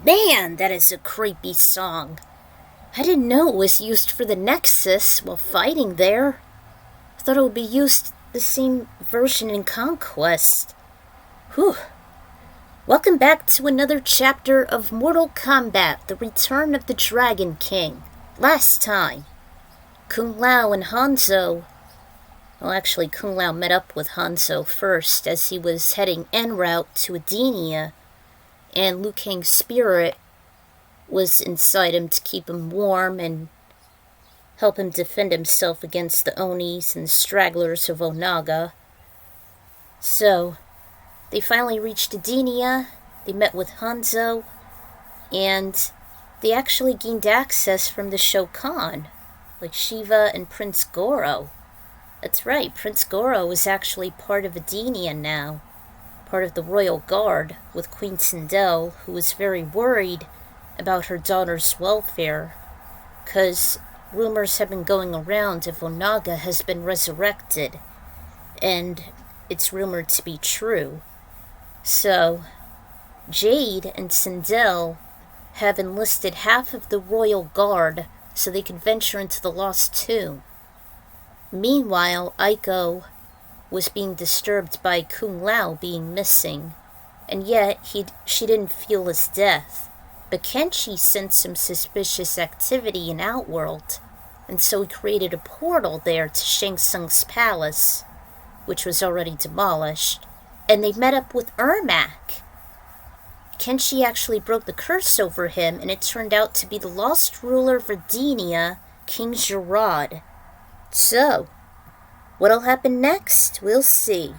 Man, that is a creepy song. I didn't know it was used for the Nexus while fighting there. I thought it would be used the same version in Conquest. Whew. Welcome back to another chapter of Mortal Kombat, The Return of the Dragon King. Last time, Kung Lao and Hanzo... Well, actually, Kung Lao met up with Hanzo first as he was heading en route to Edenia, and Liu Kang's spirit was inside him to keep him warm and help him defend himself against the Onis and stragglers of Onaga. So, they finally reached Edenia, they met with Hanzo, and they actually gained access from the Shokan, like Shiva and Prince Goro. That's right, Prince Goro is actually part of Edenia now, part of the Royal Guard, with Queen Sindel, who was very worried about her daughter's welfare, because rumors have been going around if Onaga has been resurrected, and it's rumored to be true. So, Jade and Sindel have enlisted half of the Royal Guard so they could venture into the Lost Tomb. Meanwhile, Aiko was being disturbed by Kung Lao being missing, and yet she didn't feel his death. But Kenshi sensed some suspicious activity in Outworld, and so he created a portal there to Shang Tsung's palace, which was already demolished, and they met up with Ermac. Kenshi actually broke the curse over him, and it turned out to be the lost ruler of Edenia, King Gerard. So, what'll happen next? We'll see.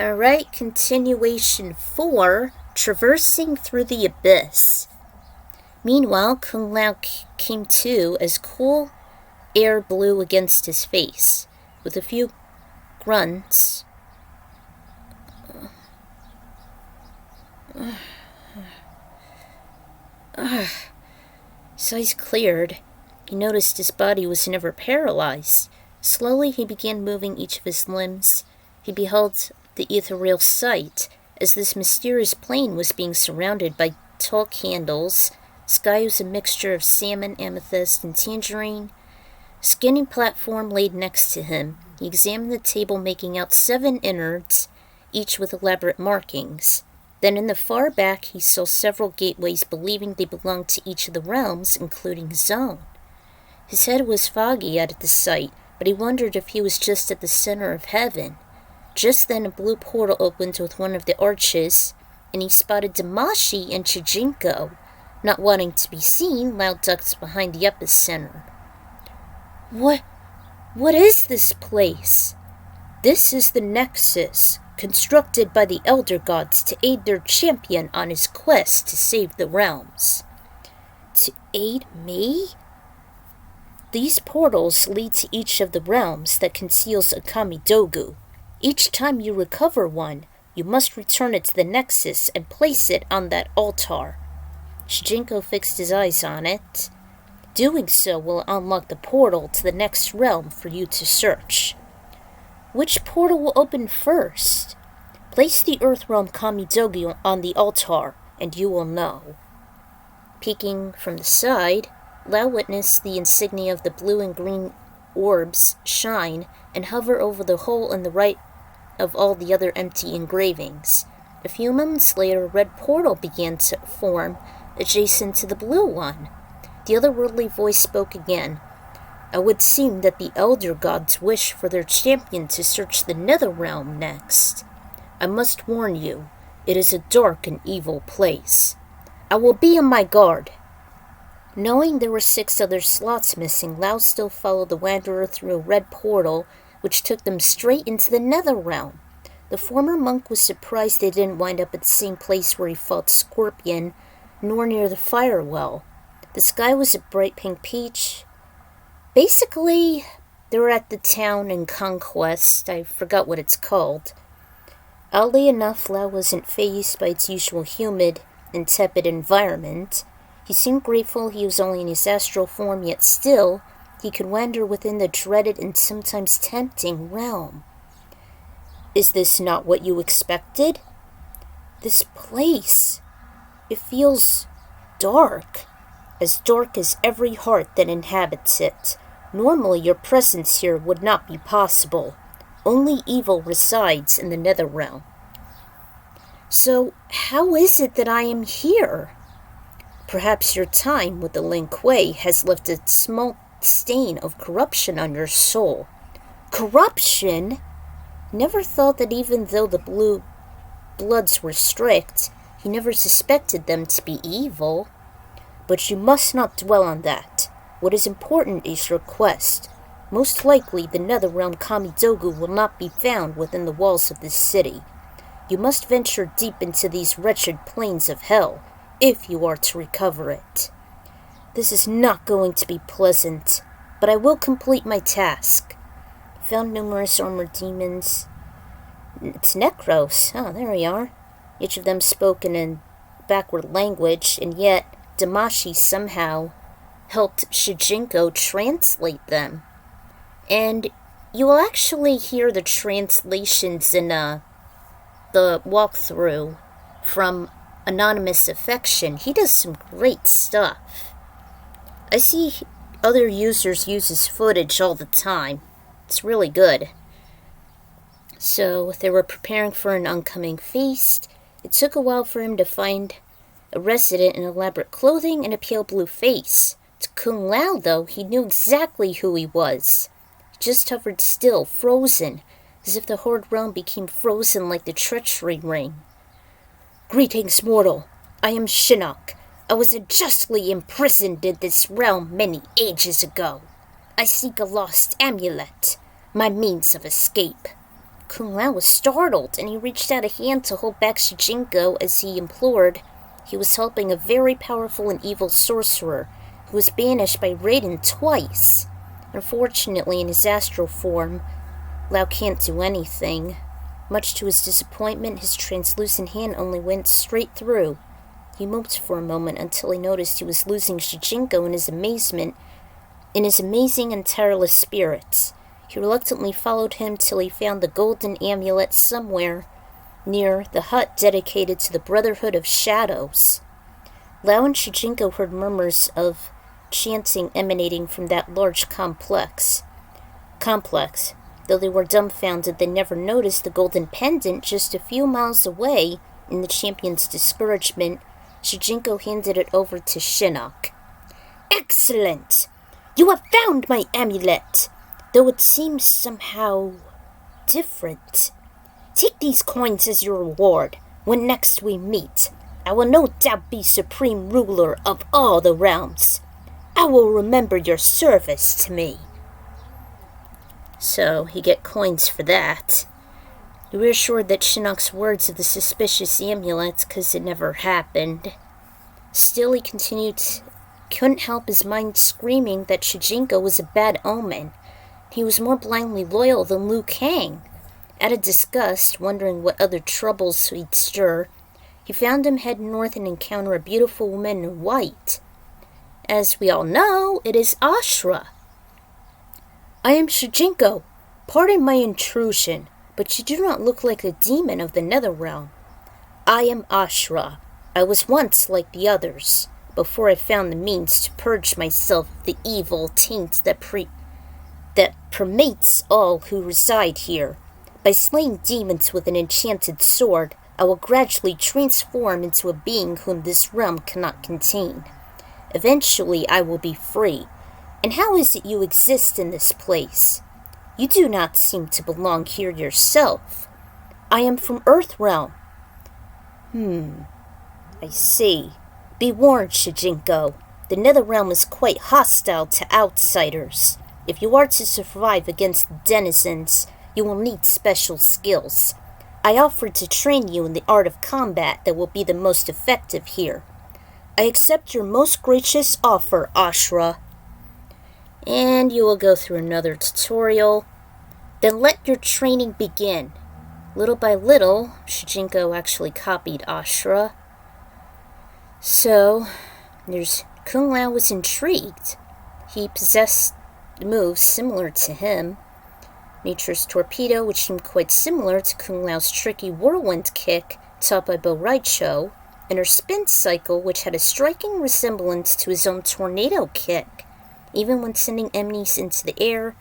Alright, continuation 4, Traversing Through the Abyss. Meanwhile, Kung Lao came to as cool air blew against his face. With a few grunts, sighs cleared. He noticed his body was never paralyzed. Slowly he began moving each of his limbs. He beheld the ethereal sight, as this mysterious plane was being surrounded by tall candles. Sky was a mixture of salmon, amethyst, and tangerine. Skinny platform laid next to him. He examined the table, making out 7 innards, each with elaborate markings. Then in the far back he saw several gateways, believing they belonged to each of the realms, including his own. His head was foggy at the sight, but he wondered if he was just at the center of heaven. Just then a blue portal opened with one of the arches, and he spotted Damashi and Shujinko. Not wanting to be seen, Lao ducked behind the epicenter. What is this place? This is the Nexus, constructed by the Elder Gods to aid their champion on his quest to save the realms. To aid me? These portals lead to each of the realms that conceals a Kamidogu. Each time you recover one, you must return it to the Nexus and place it on that altar. Shujinko fixed his eyes on it. Doing so will unlock the portal to the next realm for you to search. Which portal will open first? Place the Earthrealm Kamidogu on the altar, and you will know. Peeking from the side, Lao witnessed the insignia of the blue and green orbs shine and hover over the hole in the right of all the other empty engravings. A few moments later, a red portal began to form adjacent to the blue one. The otherworldly voice spoke again. It would seem that the Elder Gods wish for their champion to search the Netherrealm next. I must warn you, it is a dark and evil place. I will be on my guard. Knowing there were 6 other slots missing, Lao still followed the Wanderer through a red portal, which took them straight into the Netherrealm. The former monk was surprised they didn't wind up at the same place where he fought Scorpion, nor near the firewell. The sky was a bright pink peach. Basically, they were at the town in Conquest. I forgot what it's called. Oddly enough, Lao wasn't fazed by its usual humid and tepid environment. He seemed grateful he was only in his astral form, yet still, he could wander within the dreaded and sometimes tempting realm. Is this not what you expected? This place. It feels dark as every heart that inhabits it. Normally your presence here would not be possible. Only evil resides in the Netherrealm. So, how is it that I am here? Perhaps your time with the Lin Kuei has left a small stain of corruption on your soul. Corruption? Never thought that even though the blue bloods were strict, he never suspected them to be evil. But you must not dwell on that. What is important is your quest. Most likely the Netherrealm Kamidogu will not be found within the walls of this city. You must venture deep into these wretched plains of hell, if you are to recover it. This is not going to be pleasant, but I will complete my task. Found numerous armored demons. It's Necros. Oh, there we are. Each of them spoken in backward language, and yet Damashi somehow helped Shujinko translate them. And you will actually hear the translations in the walkthrough from Anonymous Affection. He does some great stuff. I see other users use his footage all the time. It's really good. So, they were preparing for an oncoming feast. It took a while for him to find a resident in elaborate clothing and a pale blue face. To Kung Lao, though, he knew exactly who he was. He just hovered still, frozen, as if the Horde realm became frozen like the treachery ring. Greetings, mortal. I am Shinnok. I was unjustly imprisoned in this realm many ages ago. I seek a lost amulet, my means of escape. Kung Lao was startled, and he reached out a hand to hold back Shujinko as he implored. He was helping a very powerful and evil sorcerer who was banished by Raiden twice. Unfortunately, in his astral form, Lao can't do anything. Much to his disappointment, his translucent hand only went straight through. He moped for a moment until he noticed he was losing Shujinko in his amazing and tireless spirits. He reluctantly followed him till he found the golden amulet somewhere near the hut dedicated to the Brotherhood of Shadows. Lao and Shujinko heard murmurs of chanting emanating from that large complex. Though they were dumbfounded, they never noticed the golden pendant just a few miles away. In the champion's discouragement, Shujinko handed it over to Shinnok. Excellent! You have found my amulet! Though it seems somehow different. Take these coins as your reward. When next we meet, I will no doubt be supreme ruler of all the realms. I will remember your service to me. So, you get coins for that. You reassured that Shinnok's words of the suspicious amulet, because it never happened. Still, he couldn't help his mind screaming that Shujinko was a bad omen. He was more blindly loyal than Liu Kang. Out of disgust, wondering what other troubles he'd stir, he found him head north and encounter a beautiful woman in white. As we all know, it is Ashrah. I am Shujinko. Pardon my intrusion, but you do not look like a demon of the Netherrealm. I am Ashrah. I was once like the others, before I found the means to purge myself of the evil taint that permeates all who reside here. By slaying demons with an enchanted sword, I will gradually transform into a being whom this realm cannot contain. Eventually I will be free. And how is it you exist in this place? You do not seem to belong here yourself. I am from Earthrealm. I see. Be warned, Shujinko. The Netherrealm is quite hostile to outsiders. If you are to survive against the denizens, you will need special skills. I offered to train you in the art of combat that will be the most effective here. I accept your most gracious offer, Ashrah. And you will go through another tutorial. Then let your training begin. Little by little, Shujinko actually copied Ashrah. So, Kung Lao was intrigued. He possessed moves similar to him. Nature's Torpedo, which seemed quite similar to Kung Lao's tricky whirlwind kick taught by Bo Raicho, and her spin cycle, which had a striking resemblance to his own tornado kick. Even when sending enemies into the air,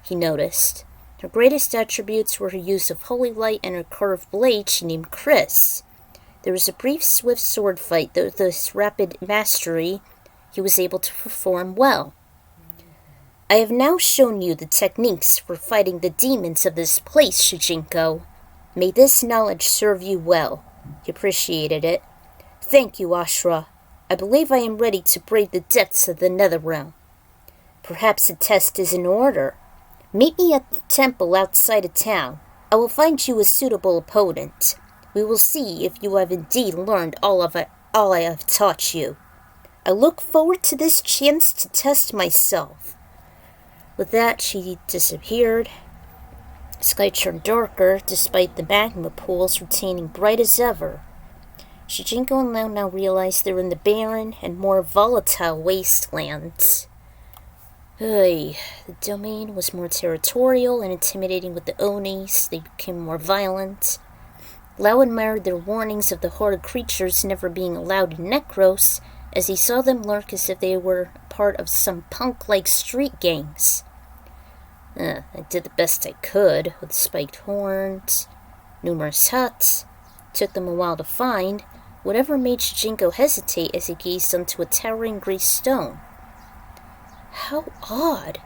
he noticed. Her greatest attributes were her use of holy light and her curved blade she named Chris. There was a brief, swift sword fight, though this rapid mastery he was able to perform well. I have now shown you the techniques for fighting the demons of this place, Shujinko. May this knowledge serve you well. He appreciated it. Thank you, Ashrah. I believe I am ready to brave the depths of the Netherrealm. Perhaps a test is in order. Meet me at the temple outside of town. I will find you a suitable opponent. We will see if you have indeed learned all I have taught you. I look forward to this chance to test myself. With that, she disappeared. The sky turned darker, despite the magma pools retaining bright as ever. Shujinko and Lau now realized they were in the barren and more volatile wastelands. The domain was more territorial and intimidating with the Onis. They became more violent. Lau admired their warnings of the horrid creatures never being allowed in Necros, as he saw them lurk as if they were part of some punk-like street gangs. I did the best I could, with spiked horns, numerous huts. Took them a while to find, whatever made Shujinko hesitate as he gazed onto a towering grey stone. How odd.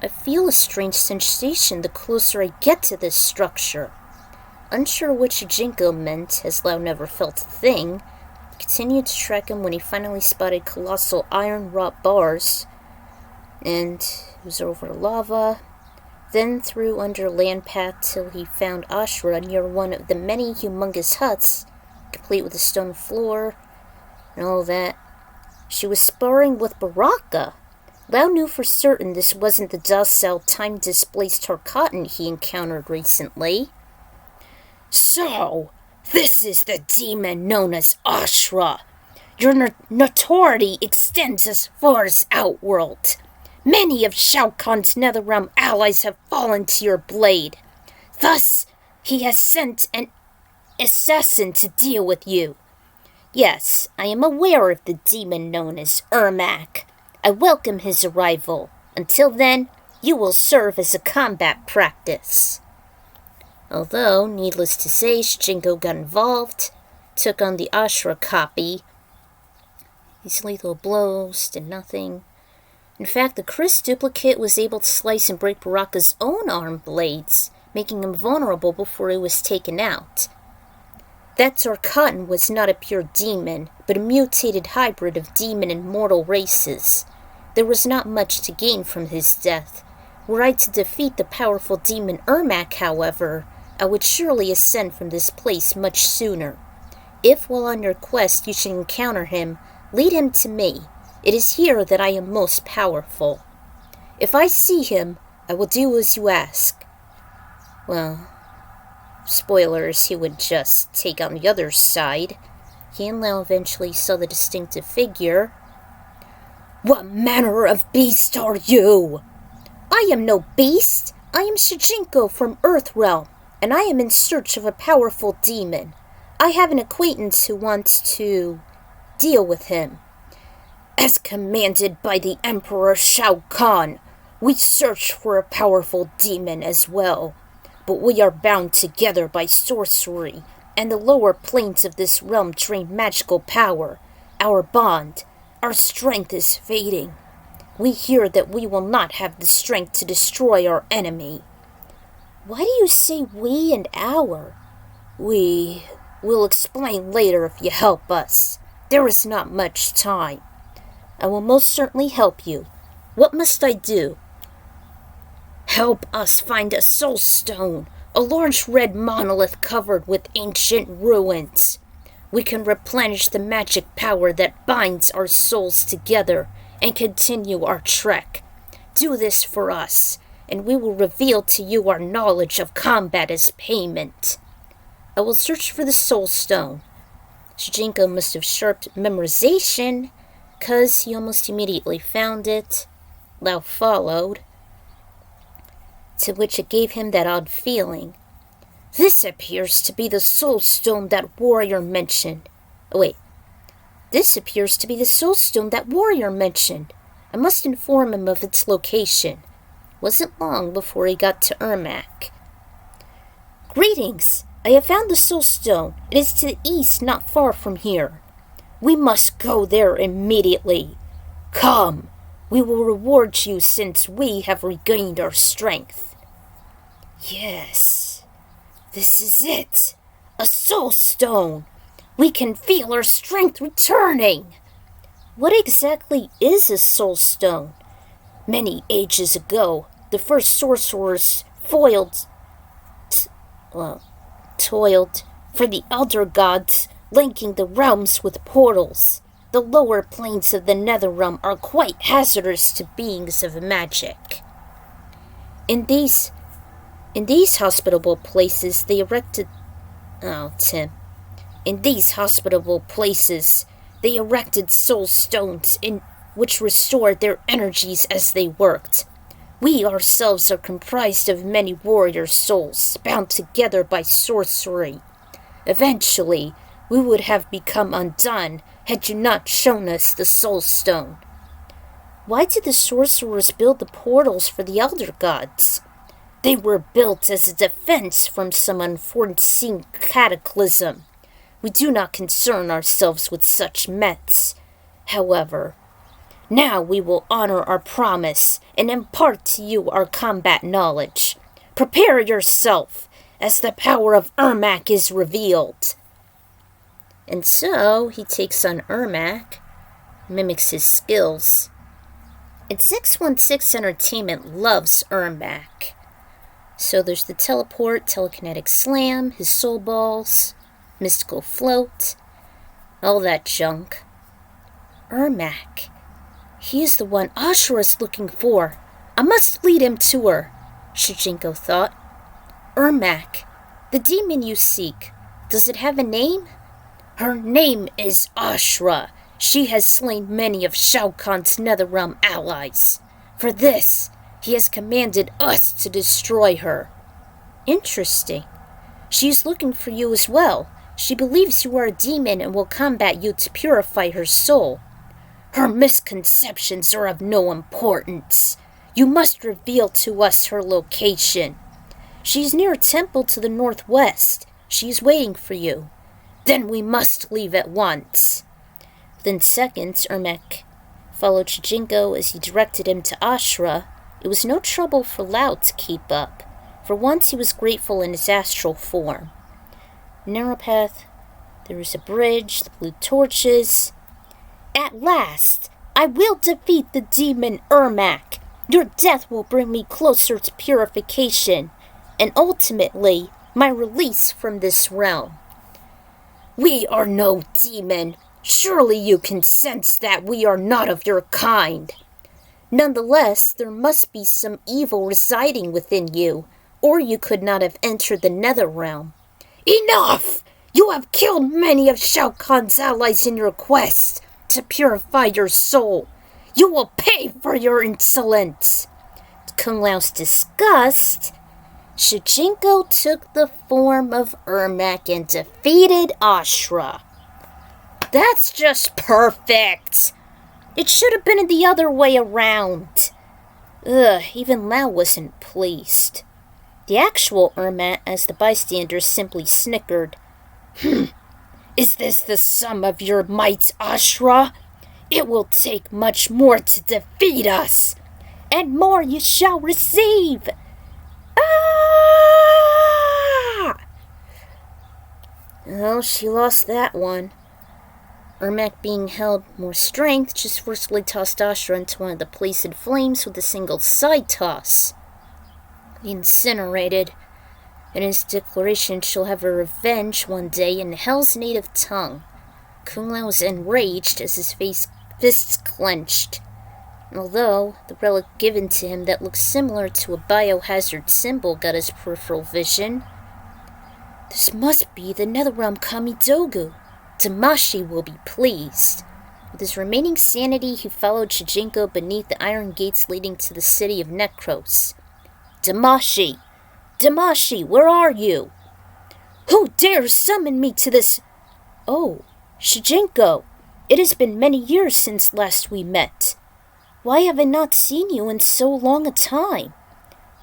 I feel a strange sensation the closer I get to this structure. Unsure what Shujinko meant, as Lau never felt a thing, continued to track him when he finally spotted colossal iron-wrought bars, and it was over lava, then through under a land path till he found Ashrah near one of the many humongous huts, complete with a stone floor, and all that. She was sparring with Baraka. Lau knew for certain this wasn't the docile, time-displaced Tarkatan he encountered recently. So, this is the demon known as Ashrah. Your notoriety extends as far as Outworld. Many of Shao Kahn's Netherrealm allies have fallen to your blade. Thus, he has sent an assassin to deal with you. Yes, I am aware of the demon known as Ermac. I welcome his arrival. Until then, you will serve as a combat practice. Although, needless to say, Shujinko got involved, took on the Ashrah copy. These lethal blows did nothing. In fact, the Chris duplicate was able to slice and break Baraka's own arm blades, making him vulnerable before he was taken out. That Tarkatan was not a pure demon, but a mutated hybrid of demon and mortal races. There was not much to gain from his death. Were I to defeat the powerful demon Ermac, however, I would surely ascend from this place much sooner. If, while on your quest, you should encounter him, lead him to me. It is here that I am most powerful. If I see him, I will do as you ask. Well, spoilers, he would just take on the other side. He and Lau eventually saw the distinctive figure. What manner of beast are you? I am no beast. I am Shujinko from Earthrealm, and I am in search of a powerful demon. I have an acquaintance who wants to deal with him. As commanded by the Emperor Shao Kahn, we search for a powerful demon as well. But we are bound together by sorcery, and the lower planes of this realm drain magical power. Our bond, our strength is fading. We hear that we will not have the strength to destroy our enemy. Why do you say we and our? We will explain later if you help us. There is not much time. I will most certainly help you. What must I do? Help us find a soul stone, a large red monolith covered with ancient ruins. We can replenish the magic power that binds our souls together and continue our trek. Do this for us, and we will reveal to you our knowledge of combat as payment. I will search for the soul stone. Shujinko must have sharp memorization, 'cause he almost immediately found it. Lau followed, to which it gave him that odd feeling. This appears to be the soul stone that warrior mentioned. Oh wait, this appears to be the soul stone that warrior mentioned. I must inform him of its location. Wasn't long before he got to Ermac. Greetings! I have found the soul stone. It is to the east, not far from here. We must go there immediately. Come, we will reward you since we have regained our strength. Yes, this is it. A soul stone. We can feel our strength returning. What exactly is a soul stone? Many ages ago, the first sorcerers toiled for the elder gods, linking the realms with portals. The lower planes of the Netherrealm are quite hazardous to beings of magic. In these hospitable places, they erected soul stones which restored their energies as they worked. We ourselves are comprised of many warrior souls, bound together by sorcery. Eventually, we would have become undone had you not shown us the soul stone. Why did the sorcerers build the portals for the elder gods? They were built as a defense from some unforeseen cataclysm. We do not concern ourselves with such myths. However, now we will honor our promise and impart to you our combat knowledge. Prepare yourself, as the power of Ermac is revealed. And so, he takes on Ermac, mimics his skills. And 616 Entertainment loves Ermac. So there's the teleport, telekinetic slam, his soul balls, mystical float, all that junk. Ermac. He is the one Ashrah is looking for. I must lead him to her, Shujinko thought. Ermac, the demon you seek, does it have a name? Her name is Ashrah. She has slain many of Shao Kahn's Netherrealm allies. For this, he has commanded us to destroy her. Interesting. She is looking for you as well. She believes you are a demon and will combat you to purify her soul. Her misconceptions are of no importance. You must reveal to us her location. She is near a temple to the northwest. She is waiting for you. Then we must leave at once. Within seconds, Ermac followed Shujinko as he directed him to Ashrah. It was no trouble for Lao to keep up. For once he was grateful in his astral form. Narrow path, there was a bridge, the blue torches. At last, I will defeat the demon Ermac. Your death will bring me closer to purification, and ultimately, my release from this realm. We are no demon. Surely you can sense that we are not of your kind. Nonetheless, there must be some evil residing within you, or you could not have entered the Netherrealm. Enough! You have killed many of Shao Kahn's allies in your quest to purify your soul. You will pay for your insolence. To Kung Lao's disgust, Shujinko took the form of Ermac and defeated Ashrah. That's just perfect. It should have been the other way around. Even Lao wasn't pleased. The actual Ermac, as the bystanders, simply snickered. Is this the sum of your might, Ashrah? It will take much more to defeat us, and more you shall receive. Ah! Well, she lost that one. Ermac, being held more strength, just forcefully tossed Ashrah into one of the placid flames with a single side toss. Incinerated. In his declaration, she'll have her revenge one day in hell's native tongue. Kung Lao was enraged as his fists clenched. Although the relic given to him that looked similar to a biohazard symbol got his peripheral vision. This must be the Netherrealm Kamidogu. Damashi will be pleased. With his remaining sanity, he followed Shujinko beneath the iron gates leading to the city of Necros. Damashi! Damashi, where are you? Who dares summon me to this? Oh, Shujinko, it has been many years since last we met. Why have I not seen you in so long a time?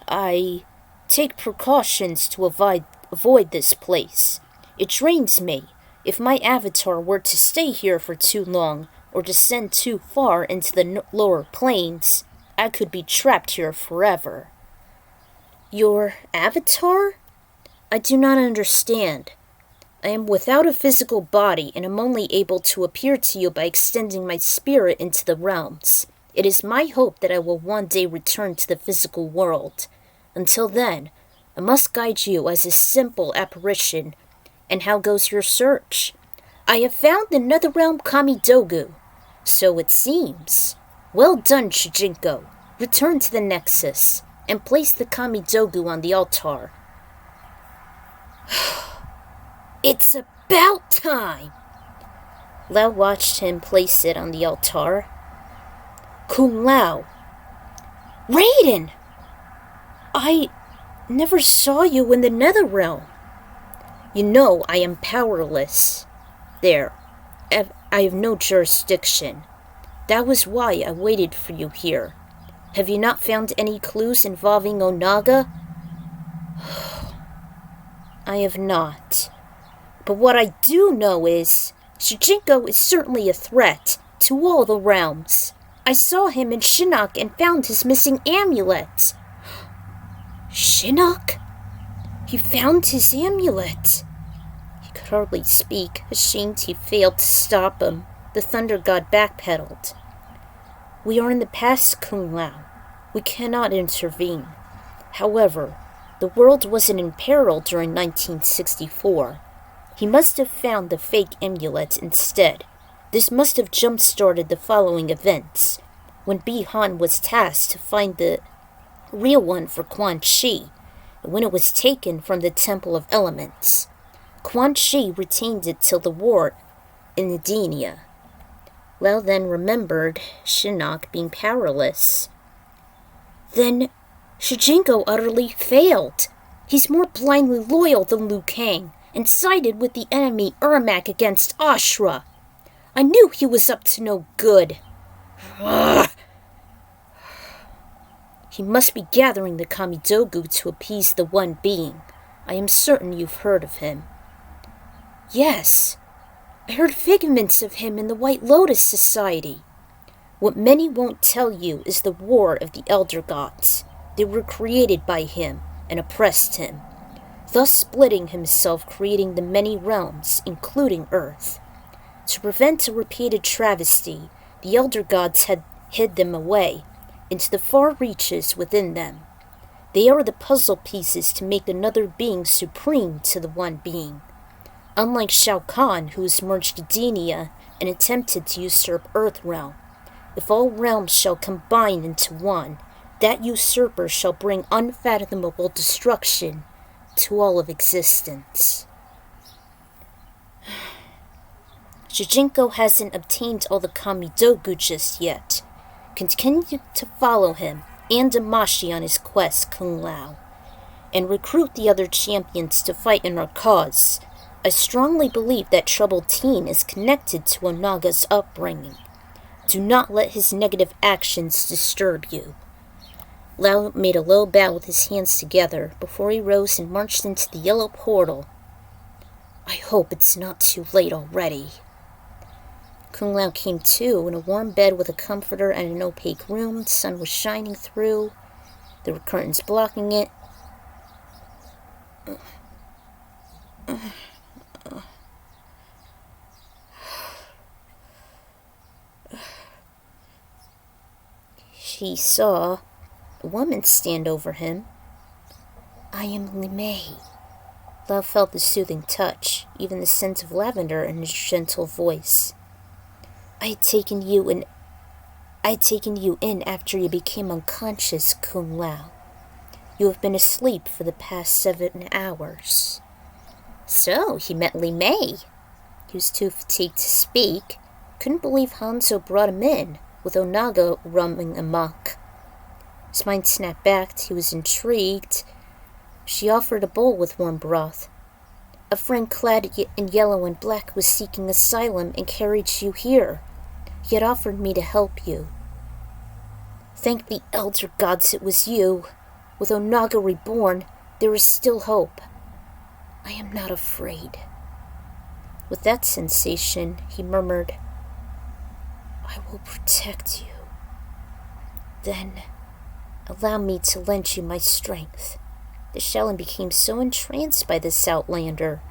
I take precautions to avoid this place. It drains me. If my avatar were to stay here for too long, or descend too far into the lower planes, I could be trapped here forever. Your avatar? I do not understand. I am without a physical body and am only able to appear to you by extending my spirit into the realms. It is my hope that I will one day return to the physical world. Until then, I must guide you as a simple apparition. And how goes your search? I have found the Netherrealm Kamidogu. So it seems. Well done, Shujinko. Return to the Nexus, and place the Kamidogu on the altar. It's about time! Lao watched him place it on the altar. Kung Lao. Raiden! I never saw you in the Netherrealm. You know I am powerless. There. I have no jurisdiction. That was why I waited for you here. Have you not found any clues involving Onaga? I have not. But what I do know is, Shujinko is certainly a threat to all the realms. I saw him in Shinnok and found his missing amulet. Shinnok? He found his amulet. He could hardly speak. Ashamed he failed to stop him. The Thunder God backpedaled. We are in the past, Kung Lao. We cannot intervene. However, the world wasn't in peril during 1964. He must have found the fake amulet instead. This must have jump-started the following events, when Bi-Han was tasked to find the real one for Quan Chi, and when it was taken from the Temple of Elements. Quan Chi retained it till the war in Edenia. Lao then remembered Shinnok being powerless. Then Shujinko utterly failed. He's more blindly loyal than Liu Kang, and sided with the enemy Ermac against Ashrah. I knew he was up to no good. He must be gathering the Kamidogu to appease the One Being. I am certain you've heard of him. Yes, I heard figments of him in the White Lotus Society. What many won't tell you is the war of the Elder Gods. They were created by him and oppressed him, thus splitting himself, creating the many realms, including Earth. To prevent a repeated travesty, the Elder Gods had hid them away, into the far reaches within them. They are the puzzle pieces to make another being supreme to the One Being. Unlike Shao Kahn, who has merged Edenia and attempted to usurp Earthrealm, if all realms shall combine into one, that usurper shall bring unfathomable destruction to all of existence. Shujinko hasn't obtained all the Kamidogu just yet. Continue to follow him and Amashi on his quest, Kung Lao, and recruit the other champions to fight in our cause. I strongly believe that Troubled Teen is connected to Onaga's upbringing. Do not let his negative actions disturb you. Lao made a low bow with his hands together before he rose and marched into the yellow portal. I hope it's not too late already. Kung Lao came to in a warm bed with a comforter and an opaque room. The sun was shining through. There were curtains blocking it. He saw a woman stand over him. I am Li Mei. Love felt the soothing touch, even the scent of lavender in his gentle voice. I had taken you in after you became unconscious, Kung Lao. You have been asleep for the past 7 hours. So, he met Li Mei. He was too fatigued to speak. Couldn't believe Hanzo brought him in, with Onaga roaming amok. His mind snapped back. He was intrigued. She offered a bowl with warm broth. A friend clad in yellow and black was seeking asylum and carried you here. He had offered me to help you. Thank the elder gods it was you. With Onaga reborn, there is still hope. I am not afraid. With that sensation, he murmured, I will protect you. Then, allow me to lend you my strength. The Shellin became so entranced by this outlander,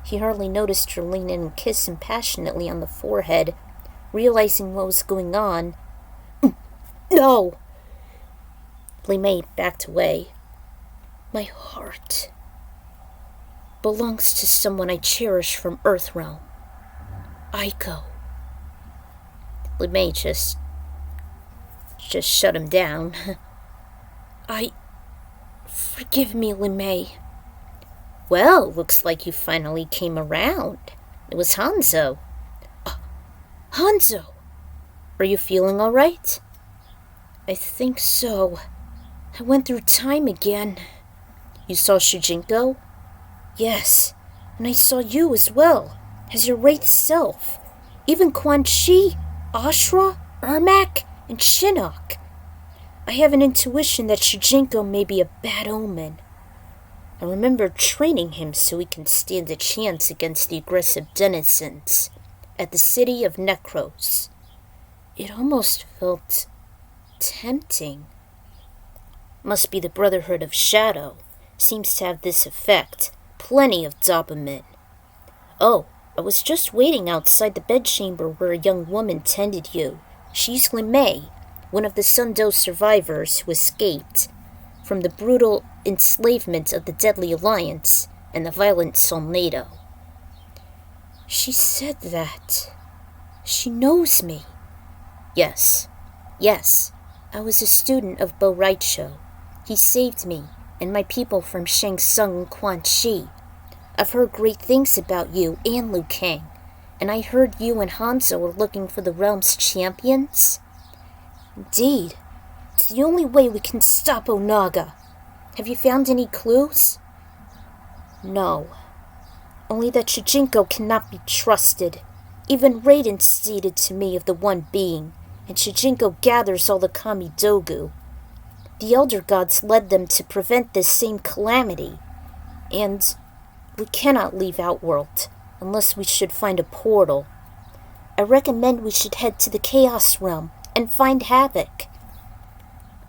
he hardly noticed her lean in and kiss him passionately on the forehead, realizing what was going on. No! Li Mei backed away. My heart belongs to someone I cherish from Earthrealm. I go. Li Mei just shut him down. Forgive me, Li Mei. Well, looks like you finally came around. It was Hanzo. Hanzo! Are you feeling all right? I think so. I went through time again. You saw Shujinko? Yes, and I saw you as well, as your wraith self. Even Quan Chi, Ashrah, Ermac, and Shinnok. I have an intuition that Shujinko may be a bad omen. I remember training him so he can stand a chance against the aggressive denizens at the city of Necros. It almost felt tempting. Must be the Brotherhood of Shadow. Seems to have this effect. Plenty of dopamine. Oh, I was just waiting outside the bedchamber where a young woman tended you. She's Li Mei, one of the Sundo survivors who escaped from the brutal enslavement of the Deadly Alliance and the violent Solnado. She said that. She knows me. Yes. I was a student of Bo Raicho. He saved me and my people from Shang Tsung and Quan Chi. I've heard great things about you and Liu Kang, and I heard you and Hanzo are looking for the realm's champions. Indeed. It's the only way we can stop Onaga. Have you found any clues? No. Only that Shujinko cannot be trusted. Even Raiden stated to me of the one being, and Shujinko gathers all the Kami Dogu. The Elder Gods led them to prevent this same calamity, and we cannot leave Outworld unless we should find a portal. I recommend we should head to the Chaos Realm and find Havoc.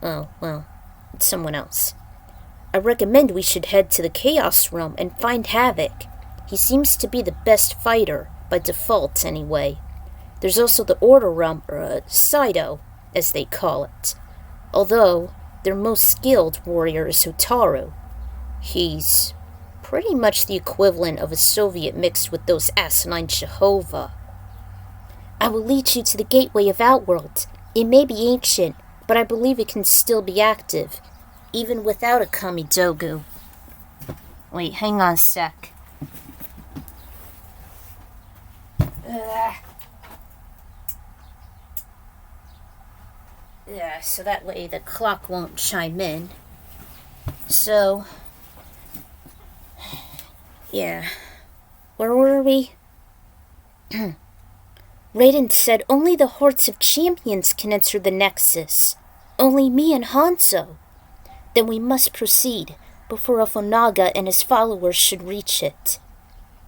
Oh, well, it's someone else. I recommend we should head to the Chaos Realm and find Havoc. He seems to be the best fighter, by default anyway. There's also the Order Realm, or Saido, as they call it. Although, their most skilled warrior is Hotaru. He's pretty much the equivalent of a Soviet mixed with those asinine Jehovah. I will lead you to the gateway of Outworld. It may be ancient, but I believe it can still be active, even without a Kami Dogu. Wait, hang on a sec. Yeah, so that way the clock won't chime in. So, yeah. Where were we? Raiden said only the hearts of champions can enter the Nexus. Only me and Hanzo. Then we must proceed, before Ofunaga and his followers should reach it.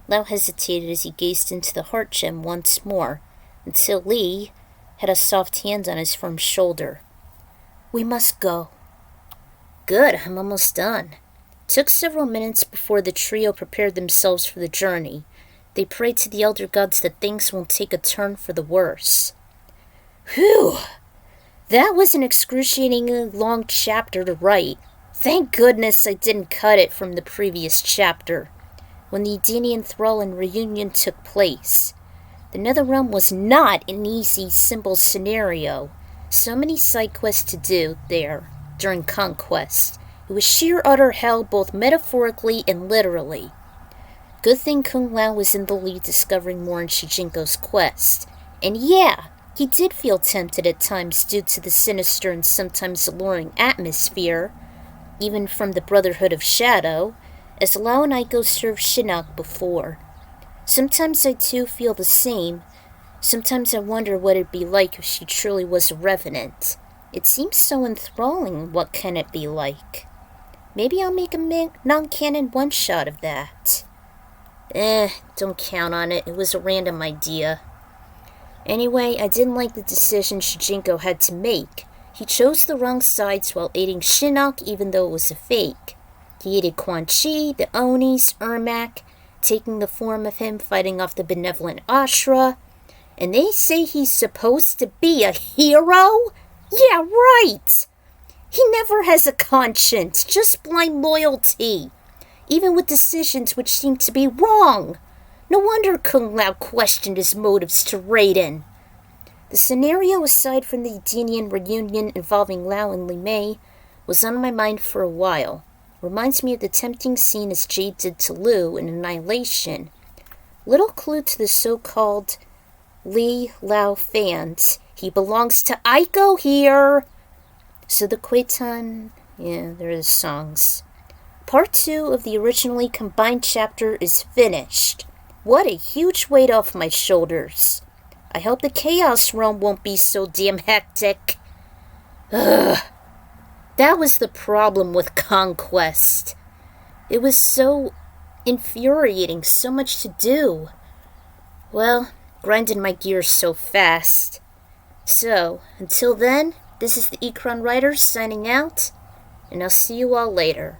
Lau hesitated as he gazed into the heart gem once more, until Lee had a soft hand on his firm shoulder. We must go. Good, I'm almost done. Took several minutes before the trio prepared themselves for the journey. They prayed to the Elder Gods that things won't take a turn for the worse. Whew! That was an excruciatingly long chapter to write. Thank goodness I didn't cut it from the previous chapter, when the Edenian Thrallin reunion took place. The Netherrealm was not an easy, simple scenario. So many side quests to do there during Conquest. It was sheer utter hell both metaphorically and literally. Good thing Kung Lao was in the lead discovering more in Shujinko's quest. And yeah, he did feel tempted at times due to the sinister and sometimes alluring atmosphere, even from the Brotherhood of Shadow, as Lau and I go serve Shinnok before. Sometimes I too feel the same. Sometimes I wonder what it'd be like if she truly was a revenant. It seems so enthralling. What can it be like? Maybe I'll make a non-canon one-shot of that. Don't count on it. It was a random idea. Anyway, I didn't like the decision Shujinko had to make. He chose the wrong sides while aiding Shinnok even though it was a fake. He aided Quan Chi, the Onis, Ermac, taking the form of him fighting off the benevolent Ashrah. And they say he's supposed to be a hero? Yeah, right! He never has a conscience, just blind loyalty, even with decisions which seem to be wrong. No wonder Kung Lao questioned his motives to Raiden. The scenario, aside from the Edenian reunion involving Lao and Li Mei, was on my mind for a while. Reminds me of the tempting scene as Jade did to Liu in Annihilation. Little clue to the so-called Li Lao fans. He belongs to Aiko here! So the Kwaitan, there are the songs. Part 2 of the originally combined chapter is finished. What a huge weight off my shoulders. I hope the Chaos Realm won't be so damn hectic. Ugh. That was the problem with Conquest. It was so infuriating, so much to do. Well, grinding my gears so fast. So, until then, this is the Ikron Writer signing out, and I'll see you all later.